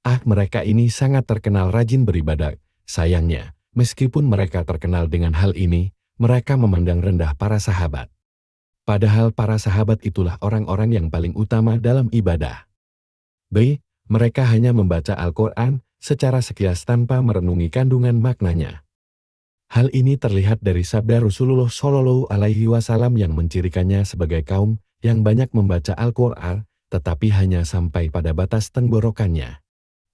Mereka ini sangat terkenal rajin beribadah. Sayangnya, meskipun mereka terkenal dengan hal ini, mereka memandang rendah para sahabat. Padahal para sahabat itulah orang-orang yang paling utama dalam ibadah. B. Mereka hanya membaca Al-Quran secara sekilas tanpa merenungi kandungan maknanya. Hal ini terlihat dari sabda Rasulullah Shallallahu Alaihi Wasallam yang mencirikannya sebagai kaum yang banyak membaca Al-Quran, tetapi hanya sampai pada batas tenggorokannya.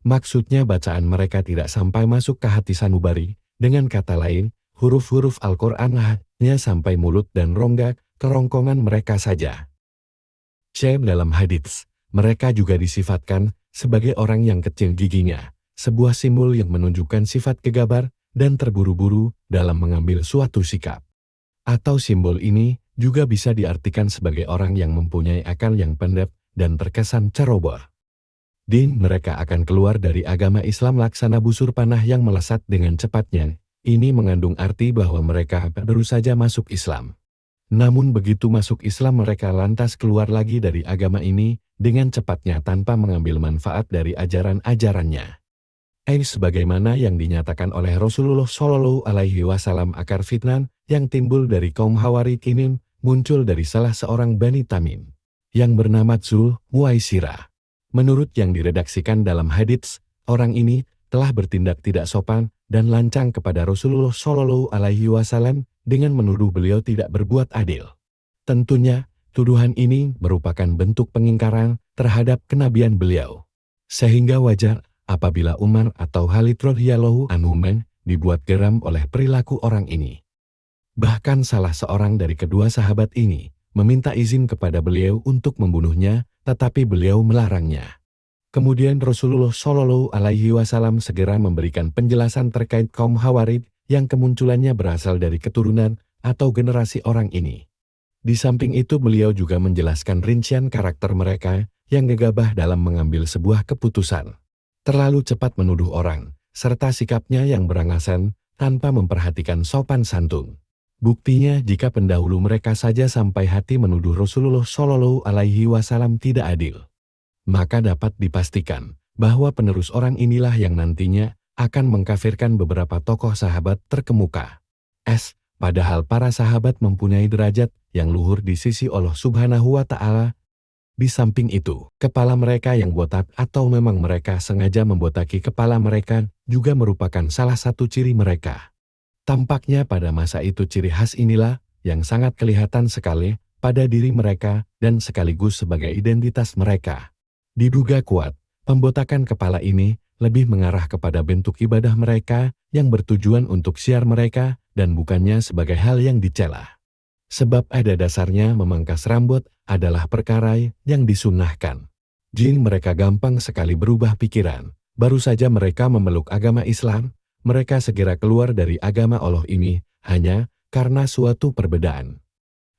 Maksudnya bacaan mereka tidak sampai masuk ke hati sanubari, dengan kata lain, huruf-huruf Al-Quran hanya sampai mulut dan rongga kerongkongan mereka saja. C. Dalam hadits, mereka juga disifatkan sebagai orang yang kecil giginya, sebuah simbol yang menunjukkan sifat gegabah dan terburu-buru dalam mengambil suatu sikap. Atau simbol ini juga bisa diartikan sebagai orang yang mempunyai akal yang pendek dan terkesan ceroboh. Mereka akan keluar dari agama Islam laksana busur panah yang melesat dengan cepatnya. Ini mengandung arti bahwa mereka baru saja masuk Islam. Namun begitu masuk Islam mereka lantas keluar lagi dari agama ini dengan cepatnya tanpa mengambil manfaat dari ajaran-ajarannya. Sebagaimana yang dinyatakan oleh Rasulullah Shallallahu Alaihi Wasallam, akar fitnah yang timbul dari kaum Khawarij ini muncul dari salah seorang Bani Tamim yang bernama Dzul Huwaisirah. Menurut yang diredaksikan dalam hadits, orang ini telah bertindak tidak sopan dan lancang kepada Rasulullah Shallallahu Alaihi Wasallam dengan menuduh beliau tidak berbuat adil. Tentunya, tuduhan ini merupakan bentuk pengingkaran terhadap kenabian beliau. Sehingga wajar apabila Umar atau Khalid radhiyallahu anhum dibuat geram oleh perilaku orang ini. Bahkan salah seorang dari kedua sahabat ini meminta izin kepada beliau untuk membunuhnya, tetapi beliau melarangnya. Kemudian Rasulullah Shallallahu Alaihi Wasallam segera memberikan penjelasan terkait kaum Khawarij yang kemunculannya berasal dari keturunan atau generasi orang ini. Di samping itu beliau juga menjelaskan rincian karakter mereka yang gegabah dalam mengambil sebuah keputusan, terlalu cepat menuduh orang, serta sikapnya yang berangasan tanpa memperhatikan sopan santun. Buktinya jika pendahulu mereka saja sampai hati menuduh Rasulullah Shallallahu Alaihi Wasallam tidak adil, maka dapat dipastikan bahwa penerus orang inilah yang nantinya akan mengkafirkan beberapa tokoh sahabat terkemuka. Padahal para sahabat mempunyai derajat yang luhur di sisi Allah Subhanahu wa Ta'ala. Di samping itu, kepala mereka yang botak atau memang mereka sengaja membotaki kepala mereka juga merupakan salah satu ciri mereka. Tampaknya pada masa itu ciri khas inilah yang sangat kelihatan sekali pada diri mereka dan sekaligus sebagai identitas mereka. Diduga kuat, pembotakan kepala ini lebih mengarah kepada bentuk ibadah mereka yang bertujuan untuk syiar mereka dan bukannya sebagai hal yang dicela. Sebab ada dasarnya memangkas rambut adalah perkara yang disunnahkan. Jin mereka gampang sekali berubah pikiran. Baru saja mereka memeluk agama Islam, mereka segera keluar dari agama Allah ini hanya karena suatu perbedaan.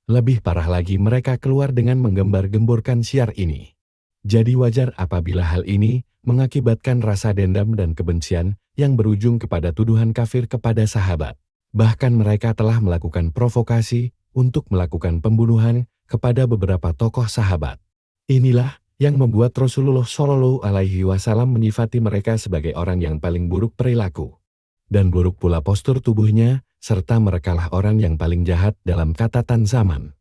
Lebih parah lagi mereka keluar dengan menggembar-gemborkan syiar ini. Jadi wajar apabila hal ini mengakibatkan rasa dendam dan kebencian yang berujung kepada tuduhan kafir kepada sahabat. Bahkan mereka telah melakukan provokasi untuk melakukan pembunuhan kepada beberapa tokoh sahabat. Inilah yang membuat Rasulullah Shallallahu Alaihi Wasallam menyifati mereka sebagai orang yang paling buruk perilaku dan buruk pula postur tubuhnya, serta merekalah orang yang paling jahat dalam catatan zaman.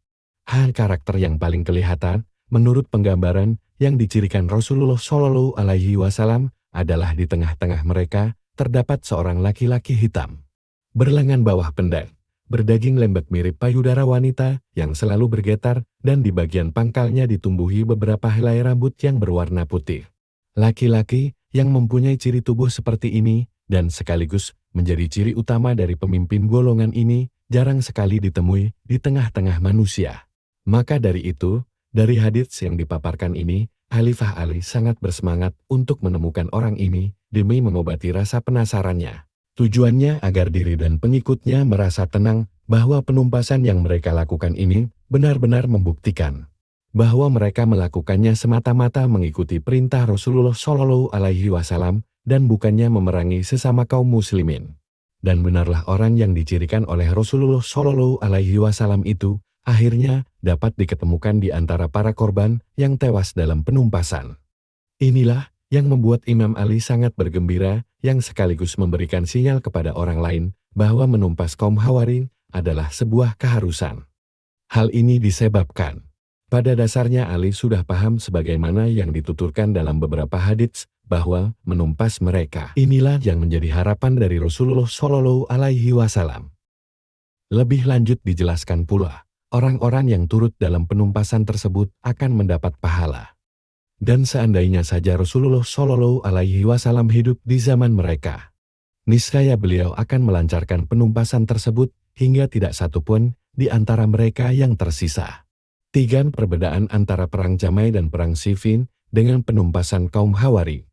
Karakter yang paling kelihatan, menurut penggambaran yang dicirikan Rasulullah Shallallahu Alaihi Wasallam adalah di tengah-tengah mereka terdapat seorang laki-laki hitam, berlengan bawah pendek, berdaging lembek mirip payudara wanita yang selalu bergetar, dan di bagian pangkalnya ditumbuhi beberapa helai rambut yang berwarna putih. Laki-laki yang mempunyai ciri tubuh seperti ini dan sekaligus menjadi ciri utama dari pemimpin golongan ini jarang sekali ditemui di tengah-tengah manusia. Maka dari itu, dari hadits yang dipaparkan ini, Khalifah Ali sangat bersemangat untuk menemukan orang ini demi mengobati rasa penasarannya. Tujuannya agar diri dan pengikutnya merasa tenang bahwa penumpasan yang mereka lakukan ini benar-benar membuktikan bahwa mereka melakukannya semata-mata mengikuti perintah Rasulullah Shallallahu Alaihi Wasallam dan bukannya memerangi sesama kaum muslimin. Dan benarlah orang yang dicirikan oleh Rasulullah Shallallahu Alaihi Wasallam itu akhirnya dapat diketemukan di antara para korban yang tewas dalam penumpasan. Inilah yang membuat Imam Ali sangat bergembira, yang sekaligus memberikan sinyal kepada orang lain bahwa menumpas kaum Hawari adalah sebuah keharusan. Hal ini disebabkan, pada dasarnya Ali sudah paham sebagaimana yang dituturkan dalam beberapa hadits, bahwa menumpas mereka inilah yang menjadi harapan dari Rasulullah Shallallahu Alaihi Wasallam. Lebih lanjut dijelaskan pula, orang-orang yang turut dalam penumpasan tersebut akan mendapat pahala. Dan seandainya saja Rasulullah Shallallahu Alaihi Wasallam hidup di zaman mereka, niscaya beliau akan melancarkan penumpasan tersebut hingga tidak satupun di antara mereka yang tersisa. 3. Perbedaan antara perang Jamai dan perang Siffin dengan penumpasan kaum Hawari.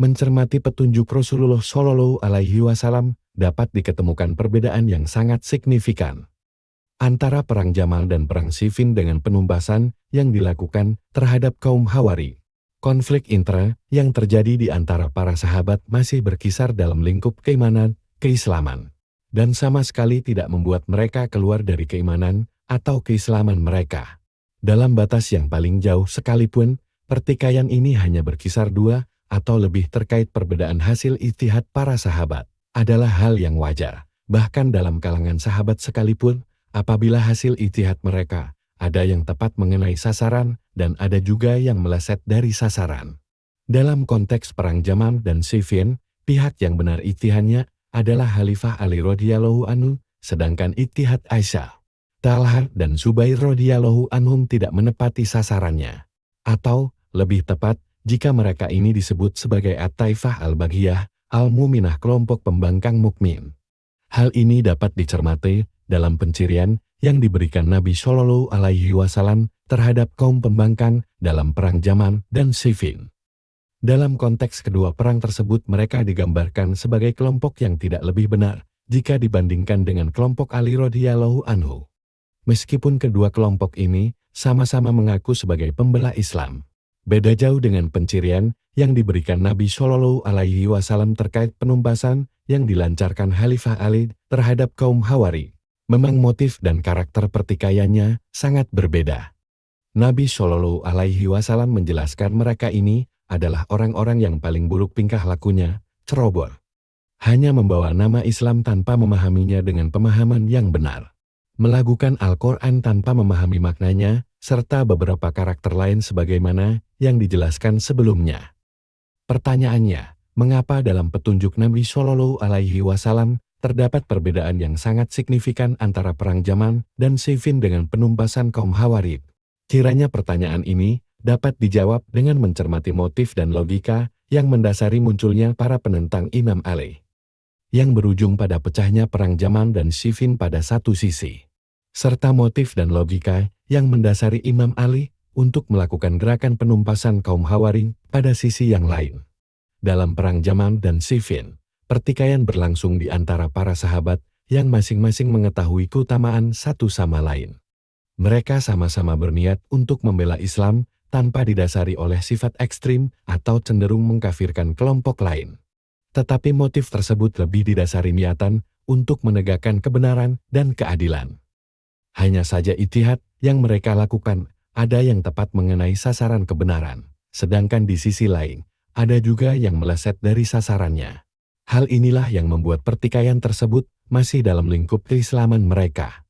Mencermati petunjuk Rasulullah Shallallahu Alaihi Wasallam dapat diketemukan perbedaan yang sangat signifikan antara perang Jamal dan perang Siffin dengan penumpasan yang dilakukan terhadap kaum Hawari. Konflik intra yang terjadi di antara para sahabat masih berkisar dalam lingkup keimanan, keislaman, dan sama sekali tidak membuat mereka keluar dari keimanan atau keislaman mereka. Dalam batas yang paling jauh sekalipun, pertikaian ini hanya berkisar 2 atau lebih terkait perbedaan hasil ijtihad para sahabat adalah hal yang wajar. Bahkan dalam kalangan sahabat sekalipun, apabila hasil ijtihad mereka ada yang tepat mengenai sasaran, dan ada juga yang meleset dari sasaran. Dalam konteks perang Jamal dan Siffin, pihak yang benar ijtihadnya adalah Khalifah Ali radhiyallahu anhu, sedangkan ijtihad Aisyah, Talha dan Zubair radhiyallahu anhum tidak menepati sasarannya. Atau, lebih tepat, jika mereka ini disebut sebagai At-Taifah Al-Baghiyah, Al-Muminah kelompok pembangkang mukmin. Hal ini dapat dicermati dalam pencirian yang diberikan Nabi Shallallahu Alaihi Wasallam terhadap kaum pembangkang dalam perang Jamal dan Siffin. Dalam konteks kedua perang tersebut mereka digambarkan sebagai kelompok yang tidak lebih benar jika dibandingkan dengan kelompok Ali radhiyallahu anhu. Meskipun kedua kelompok ini sama-sama mengaku sebagai pembela Islam, beda jauh dengan pencirian yang diberikan Nabi Shallallahu Alaihi Wasallam terkait penumpasan yang dilancarkan Khalifah Ali terhadap kaum Hawari. Memang motif dan karakter pertikaiannya sangat berbeda. Nabi Shallallahu Alaihi Wasallam menjelaskan mereka ini adalah orang-orang yang paling buruk tingkah lakunya, ceroboh. Hanya membawa nama Islam tanpa memahaminya dengan pemahaman yang benar. Melakukan Al-Quran tanpa memahami maknanya, serta beberapa karakter lain sebagaimana yang dijelaskan sebelumnya. Pertanyaannya, mengapa dalam petunjuk Nabi Shallallahu Alaihi Wasallam terdapat perbedaan yang sangat signifikan antara perang Jamal dan Siffin dengan penumpasan kaum Hawari? Kiranya pertanyaan ini dapat dijawab dengan mencermati motif dan logika yang mendasari munculnya para penentang Imam Ali, yang berujung pada pecahnya perang Jamal dan Siffin pada satu sisi, serta motif dan logika yang mendasari Imam Ali untuk melakukan gerakan penumpasan kaum Hawari pada sisi yang lain. Dalam perang Jamal dan Siffin, pertikaian berlangsung di antara para sahabat yang masing-masing mengetahui keutamaan satu sama lain. Mereka sama-sama berniat untuk membela Islam tanpa didasari oleh sifat ekstrim atau cenderung mengkafirkan kelompok lain. Tetapi motif tersebut lebih didasari niatan untuk menegakkan kebenaran dan keadilan. Hanya saja ijtihad yang mereka lakukan ada yang tepat mengenai sasaran kebenaran, sedangkan di sisi lain ada juga yang meleset dari sasarannya. Hal inilah yang membuat pertikaian tersebut masih dalam lingkup keislaman mereka.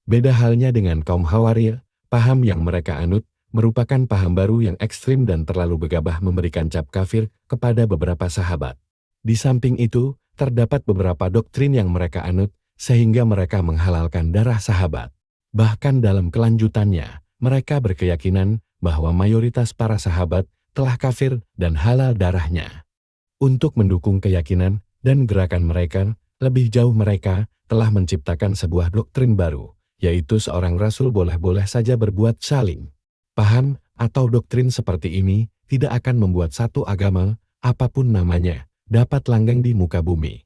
Beda halnya dengan kaum Hawari, paham yang mereka anut merupakan paham baru yang ekstrim dan terlalu gegabah memberikan cap kafir kepada beberapa sahabat. Di samping itu, terdapat beberapa doktrin yang mereka anut sehingga mereka menghalalkan darah sahabat. Bahkan dalam kelanjutannya, mereka berkeyakinan bahwa mayoritas para sahabat telah kafir dan halal darahnya. Untuk mendukung keyakinan dan gerakan mereka, lebih jauh mereka telah menciptakan sebuah doktrin baru, yaitu seorang rasul boleh-boleh saja berbuat saling. Paham atau doktrin seperti ini tidak akan membuat satu agama, apapun namanya, dapat langgeng di muka bumi.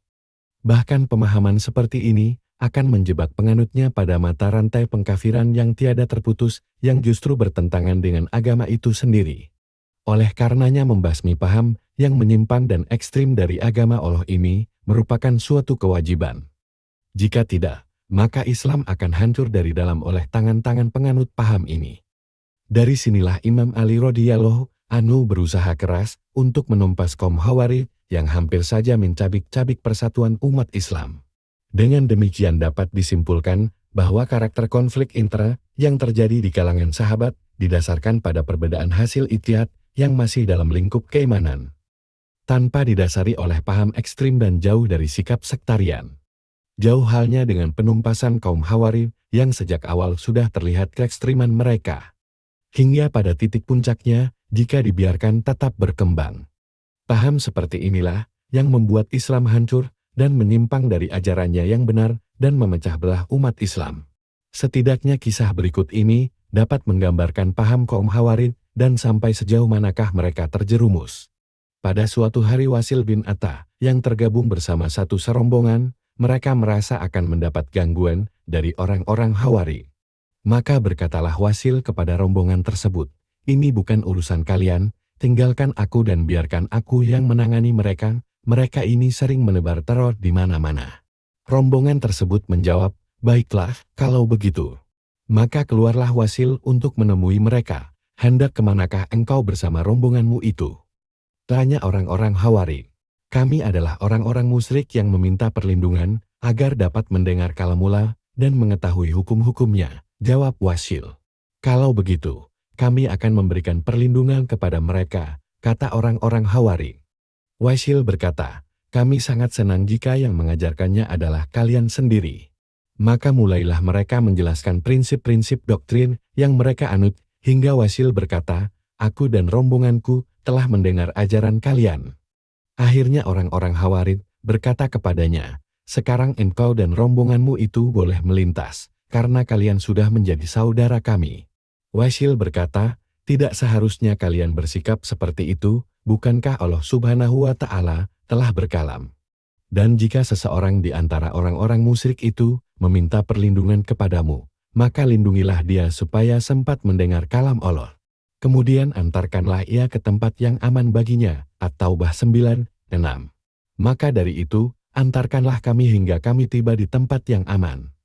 Bahkan pemahaman seperti ini akan menjebak penganutnya pada mata rantai pengkafiran yang tiada terputus yang justru bertentangan dengan agama itu sendiri. Oleh karenanya membasmi paham yang menyimpang dan ekstrim dari agama Allah ini merupakan suatu kewajiban. Jika tidak, maka Islam akan hancur dari dalam oleh tangan-tangan penganut paham ini. Dari sinilah Imam Ali radhiyallahu anhu berusaha keras untuk menumpas kaum Khawarij yang hampir saja mencabik-cabik persatuan umat Islam. Dengan demikian dapat disimpulkan bahwa karakter konflik intra yang terjadi di kalangan sahabat didasarkan pada perbedaan hasil ijtihad yang masih dalam lingkup keimanan, tanpa didasari oleh paham ekstrim dan jauh dari sikap sektarian. Jauh halnya dengan penumpasan kaum Khawarij yang sejak awal sudah terlihat keekstriman mereka, hingga pada titik puncaknya jika dibiarkan tetap berkembang. Paham seperti inilah yang membuat Islam hancur dan menyimpang dari ajarannya yang benar dan memecah belah umat Islam. Setidaknya kisah berikut ini dapat menggambarkan paham kaum Khawarij dan sampai sejauh manakah mereka terjerumus. Pada suatu hari Wasil bin Atta yang tergabung bersama satu serombongan, mereka merasa akan mendapat gangguan dari orang-orang Khawarij. Maka berkatalah Wasil kepada rombongan tersebut, "Ini bukan urusan kalian, tinggalkan aku dan biarkan aku yang menangani mereka. Mereka ini sering menebar teror di mana-mana." Rombongan tersebut menjawab, "Baiklah, kalau begitu." Maka keluarlah Wasil untuk menemui mereka. "Hendak kemanakah engkau bersama rombonganmu itu?" Tanya orang-orang Khawarij. "Kami adalah orang-orang musyrik yang meminta perlindungan agar dapat mendengar kalamullah dan mengetahui hukum-hukumnya," jawab Wasil. "Kalau begitu, kami akan memberikan perlindungan kepada mereka," kata orang-orang Khawarij. Wasil berkata, "Kami sangat senang jika yang mengajarkannya adalah kalian sendiri." Maka mulailah mereka menjelaskan prinsip-prinsip doktrin yang mereka anut, hingga Wasil berkata, "Aku dan rombonganku telah mendengar ajaran kalian." Akhirnya orang-orang Khawarij berkata kepadanya, "Sekarang engkau dan rombonganmu itu boleh melintas, karena kalian sudah menjadi saudara kami." Wasil berkata, "Tidak seharusnya kalian bersikap seperti itu, bukankah Allah Subhanahu wa Ta'ala telah berkalam? Dan jika seseorang di antara orang-orang musyrik itu meminta perlindungan kepadamu, maka lindungilah dia supaya sempat mendengar kalam Allah. Kemudian antarkanlah ia ke tempat yang aman baginya." At-Taubah 9:6. Maka dari itu, antarkanlah kami hingga kami tiba di tempat yang aman.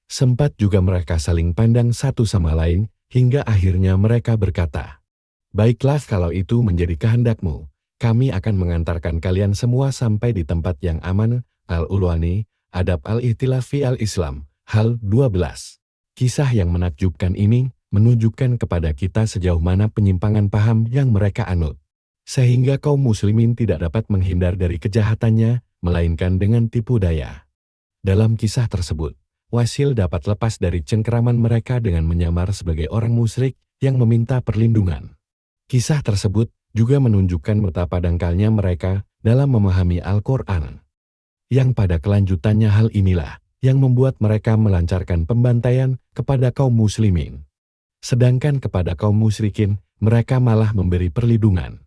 Sempat juga mereka saling pandang satu sama lain, hingga akhirnya mereka berkata, "Baiklah kalau itu menjadi kehendakmu, kami akan mengantarkan kalian semua sampai di tempat yang aman." Al-Ulwani, Adab al-Ihtilaf fi al-Islam, hal 12. Kisah yang menakjubkan ini menunjukkan kepada kita sejauh mana penyimpangan paham yang mereka anut, sehingga kaum muslimin tidak dapat menghindar dari kejahatannya, melainkan dengan tipu daya. Dalam kisah tersebut, Wasil dapat lepas dari cengkeraman mereka dengan menyamar sebagai orang musyrik yang meminta perlindungan. Kisah tersebut juga menunjukkan betapa dangkalnya mereka dalam memahami Al-Quran, yang pada kelanjutannya hal inilah yang membuat mereka melancarkan pembantaian kepada kaum muslimin. Sedangkan kepada kaum musyrikin, mereka malah memberi perlindungan.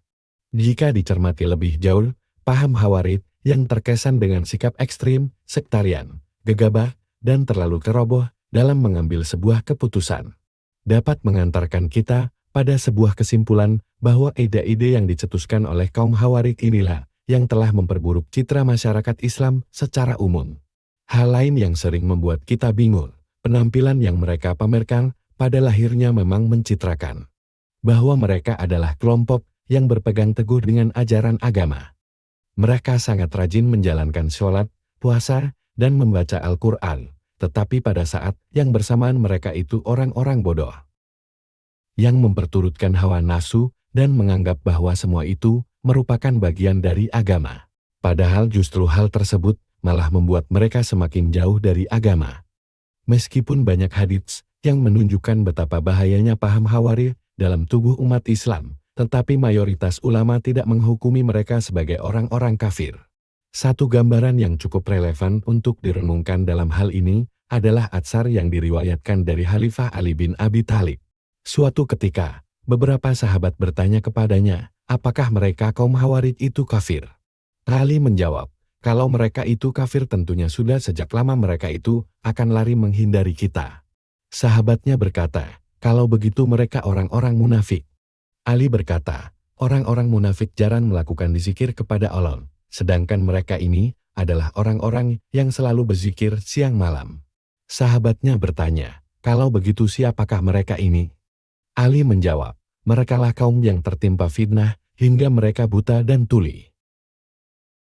Jika dicermati lebih jauh, paham Khawarij yang terkesan dengan sikap ekstrim, sektarian, gegabah, dan terlalu ceroboh dalam mengambil sebuah keputusan, dapat mengantarkan kita pada sebuah kesimpulan bahwa ide-ide yang dicetuskan oleh kaum Khawarij inilah yang telah memperburuk citra masyarakat Islam secara umum. Hal lain yang sering membuat kita bingung, penampilan yang mereka pamerkan pada lahirnya memang mencitrakan bahwa mereka adalah kelompok yang berpegang teguh dengan ajaran agama. Mereka sangat rajin menjalankan sholat, puasa, dan membaca Al-Quran, tetapi pada saat yang bersamaan mereka itu orang-orang bodoh yang memperturutkan hawa nafsu dan menganggap bahwa semua itu merupakan bagian dari agama. Padahal justru hal tersebut malah membuat mereka semakin jauh dari agama. Meskipun banyak hadits yang menunjukkan betapa bahayanya paham Khawarij dalam tubuh umat Islam, tetapi mayoritas ulama tidak menghukumi mereka sebagai orang-orang kafir. Satu gambaran yang cukup relevan untuk direnungkan dalam hal ini adalah atsar yang diriwayatkan dari Khalifah Ali bin Abi Thalib. Suatu ketika, beberapa sahabat bertanya kepadanya, apakah mereka kaum Khawarij itu kafir? Ali menjawab, kalau mereka itu kafir tentunya sudah sejak lama mereka itu akan lari menghindari kita. Sahabatnya berkata, kalau begitu mereka orang-orang munafik. Ali berkata, orang-orang munafik jarang melakukan zikir kepada Allah, sedangkan mereka ini adalah orang-orang yang selalu berzikir siang malam. Sahabatnya bertanya, kalau begitu siapakah mereka ini? Ali menjawab, merekalah kaum yang tertimpa fitnah hingga mereka buta dan tuli.